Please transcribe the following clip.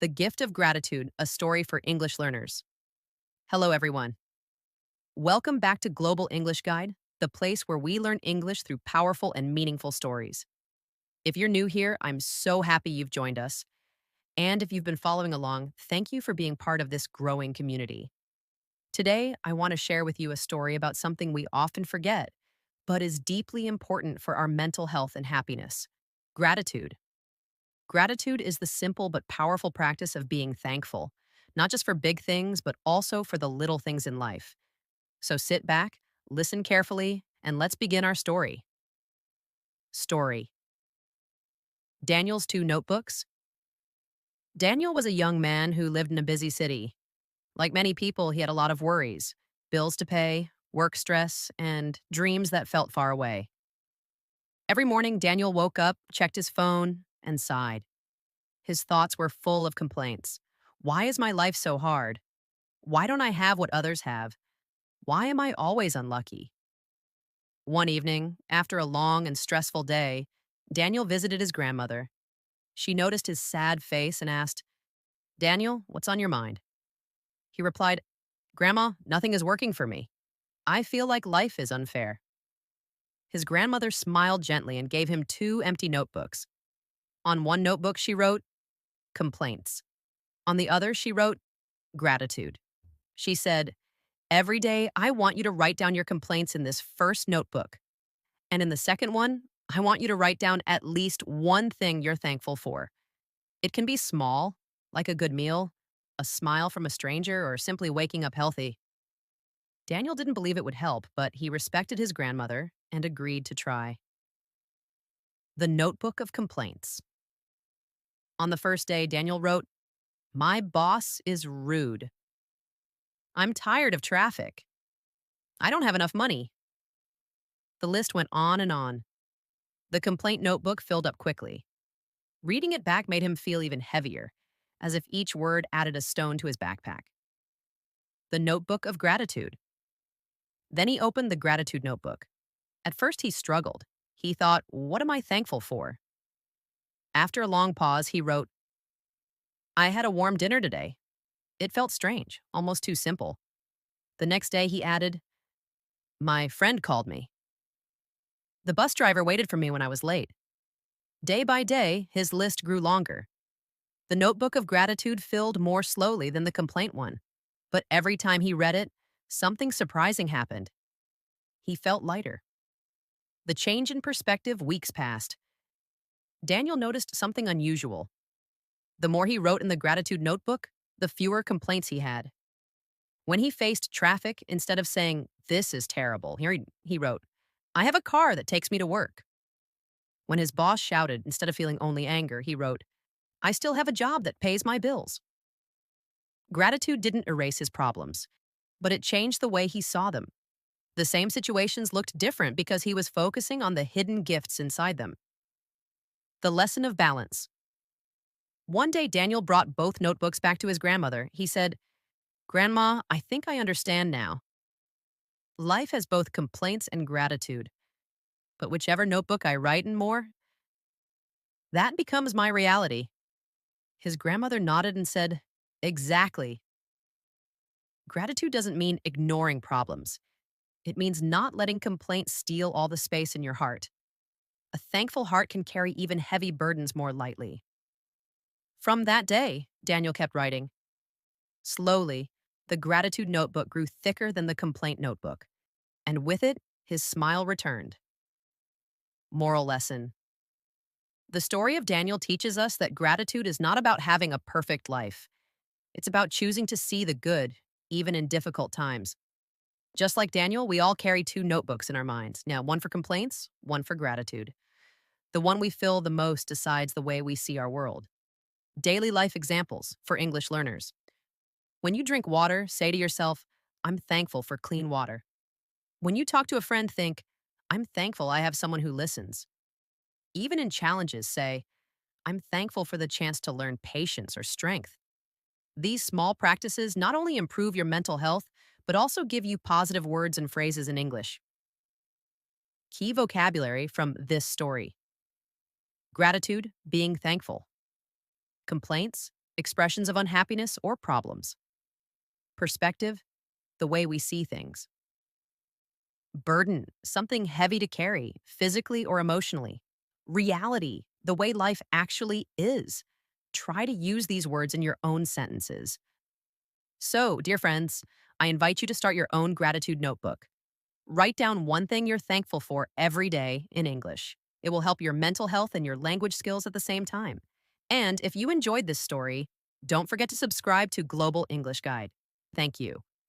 The Gift of Gratitude, a story for English learners. Hello, everyone. Welcome back to Global English Guide, the place where we learn English through powerful and meaningful stories. If you're new here, I'm so happy you've joined us. And if you've been following along, thank you for being part of this growing community. Today, I want to share with you a story about something we often forget, but is deeply important for our mental health and happiness: gratitude. Gratitude is the simple but powerful practice of being thankful, not just for big things, but also for the little things in life. So sit back, listen carefully, and let's begin our story. Story: Daniel's two notebooks. Daniel was a young man who lived in a busy city. Like many people, he had a lot of worries: bills to pay, work stress, and dreams that felt far away. Every morning, Daniel woke up, checked his phone, and sighed. His thoughts were full of complaints. Why is my life so hard? Why don't I have what others have? Why am I always unlucky? One evening, after a long and stressful day, Daniel visited his grandmother. She noticed his sad face and asked, "Daniel, what's on your mind?" He replied, "Grandma, nothing is working for me. I feel like life is unfair." His grandmother smiled gently and gave him two empty notebooks. On one notebook, she wrote, "Complaints." On the other, she wrote, "Gratitude." She said, "Every day, I want you to write down your complaints in this first notebook. And in the second one, I want you to write down at least one thing you're thankful for. It can be small, like a good meal, a smile from a stranger, or simply waking up healthy." Daniel didn't believe it would help, but he respected his grandmother and agreed to try. The Notebook of Complaints. On the first day, Daniel wrote, "My boss is rude. I'm tired of traffic. I don't have enough money." The list went on and on. The complaint notebook filled up quickly. Reading it back made him feel even heavier, as if each word added a stone to his backpack. The Notebook of Gratitude. Then he opened the gratitude notebook. At first, he struggled. He thought, what am I thankful for? After a long pause, he wrote, "I had a warm dinner today. It felt strange, almost too simple." The next day, he added, "My friend called me. The bus driver waited for me when I was late." Day by day, his list grew longer. The notebook of gratitude filled more slowly than the complaint one. But every time he read it, something surprising happened. He felt lighter. The change in perspective weeks passed. Daniel noticed something unusual. The more he wrote in the gratitude notebook, the fewer complaints he had. When he faced traffic, instead of saying, "This is terrible," he wrote, "I have a car that takes me to work." When his boss shouted, instead of feeling only anger, he wrote, "I still have a job that pays my bills." Gratitude didn't erase his problems, but it changed the way he saw them. The same situations looked different because he was focusing on the hidden gifts inside them. The lesson of balance. One day, Daniel brought both notebooks back to his grandmother. He said, "Grandma, I think I understand now. Life has both complaints and gratitude, but whichever notebook I write in more, that becomes my reality." His grandmother nodded and said, "Exactly." Gratitude doesn't mean ignoring problems. It means not letting complaints steal all the space in your heart. A thankful heart can carry even heavy burdens more lightly. From that day, Daniel kept writing. Slowly, the gratitude notebook grew thicker than the complaint notebook, and with it, his smile returned. Moral lesson. The story of Daniel teaches us that gratitude is not about having a perfect life. It's about choosing to see the good, even in difficult times. Just like Daniel, we all carry two notebooks in our minds. Now, one for complaints, one for gratitude. The one we fill the most decides the way we see our world. Daily life examples for English learners. When you drink water, say to yourself, "I'm thankful for clean water." When you talk to a friend, think, "I'm thankful I have someone who listens." Even in challenges, say, "I'm thankful for the chance to learn patience or strength." These small practices not only improve your mental health, but also give you positive words and phrases in English. Key vocabulary from this story: gratitude, being thankful; complaints, expressions of unhappiness or problems. Perspective, the way we see things. Burden, something heavy to carry, physically or emotionally. Reality, the way life actually is. Try to use these words in your own sentences. So, dear friends, I invite you to start your own gratitude notebook. Write down one thing you're thankful for every day in English. It will help your mental health and your language skills at the same time. And if you enjoyed this story, don't forget to subscribe to Global English Guide. Thank you.